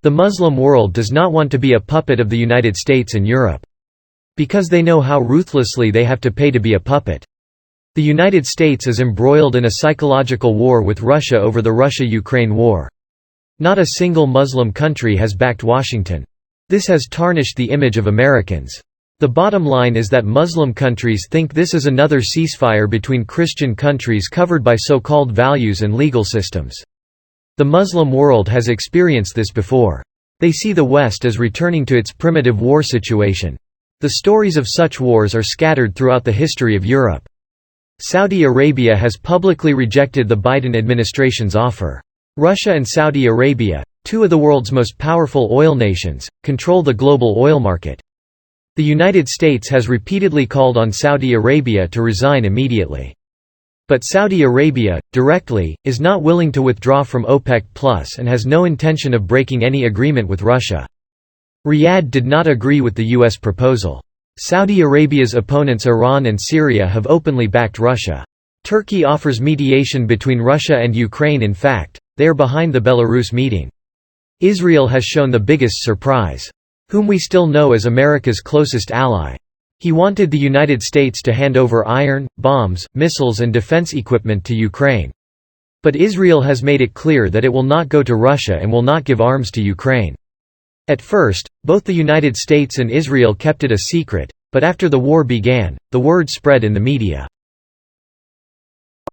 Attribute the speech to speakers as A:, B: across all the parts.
A: The Muslim world does not want to be a puppet of the United States and Europe. Because they know how ruthlessly they have to pay to be a puppet. The United States is embroiled in a psychological war with Russia over the Russia-Ukraine war. Not a single Muslim country has backed Washington. This has tarnished the image of Americans. The bottom line is that Muslim countries think this is another ceasefire between Christian countries covered by so-called values and legal systems. The Muslim world has experienced this before. They see the West as returning to its primitive war situation. The stories of such wars are scattered throughout the history of Europe. Saudi Arabia has publicly rejected the Biden administration's offer. Russia and Saudi Arabia, two of the world's most powerful oil nations, control the global oil market. The United States has repeatedly called on Saudi Arabia to resign immediately. But Saudi Arabia, directly, is not willing to withdraw from OPEC+ and has no intention of breaking any agreement with Russia. Riyadh did not agree with the U.S. proposal. Saudi Arabia's opponents Iran and Syria have openly backed Russia. Turkey offers mediation between Russia and Ukraine. In fact, they are behind the Belarus meeting. Israel has shown the biggest surprise. Whom we still know as America's closest ally. He wanted the United States to hand over iron, bombs, missiles and defense equipment to Ukraine. But Israel has made it clear that it will not go to Russia and will not give arms to Ukraine. At first, both the United States and Israel kept it a secret, but after the war began, the word spread in the media.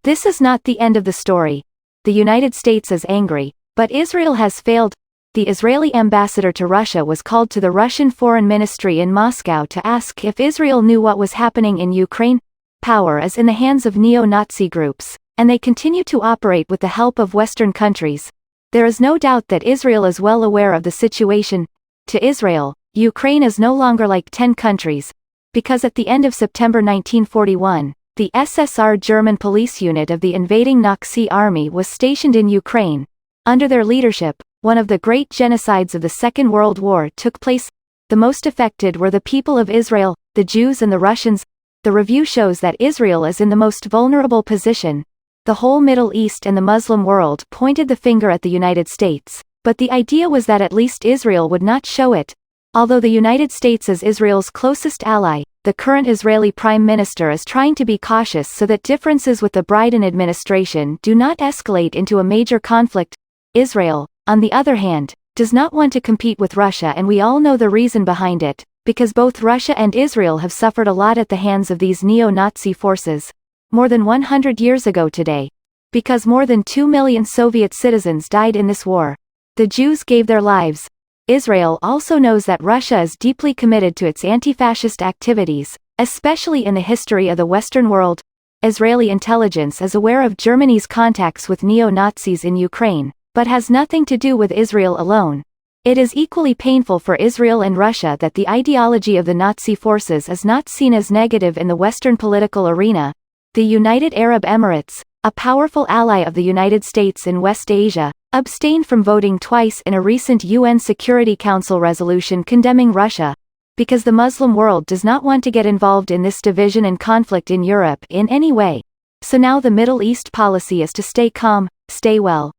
B: This is not the end of the story. The United States is angry, but Israel has failed. The Israeli ambassador to Russia was called to the Russian Foreign Ministry in Moscow to ask if Israel knew what was happening in Ukraine. Power is in the hands of neo-Nazi groups, and they continue to operate with the help of Western countries. There is no doubt that Israel is well aware of the situation. To Israel, Ukraine is no longer like 10 countries, because at the end of September 1941, the SSR German police unit of the invading Nazi army was stationed in Ukraine. Under their leadership, one of the great genocides of the Second World War took place. The most affected were the people of Israel, the Jews and the Russians. The review shows that Israel is in the most vulnerable position. The whole Middle East and the Muslim world pointed the finger at the United States, but the idea was that at least Israel would not show it. Although the United States is Israel's closest ally, the current Israeli Prime Minister is trying to be cautious so that differences with the Biden administration do not escalate into a major conflict. Israel, on the other hand, does not want to compete with Russia, and we all know the reason behind it, because both Russia and Israel have suffered a lot at the hands of these neo-Nazi forces. More than 100 years ago today. Because more than 2 million Soviet citizens died in this war. The Jews gave their lives. Israel also knows that Russia is deeply committed to its anti-fascist activities, especially in the history of the Western world. Israeli intelligence is aware of Germany's contacts with neo-Nazis in Ukraine, but has nothing to do with Israel alone. It is equally painful for Israel and Russia that the ideology of the Nazi forces is not seen as negative in the Western political arena. The United Arab Emirates, a powerful ally of the United States in West Asia, abstained from voting twice in a recent UN Security Council resolution condemning Russia, because the Muslim world does not want to get involved in this division and conflict in Europe in any way. So now the Middle East policy is to stay calm, stay well.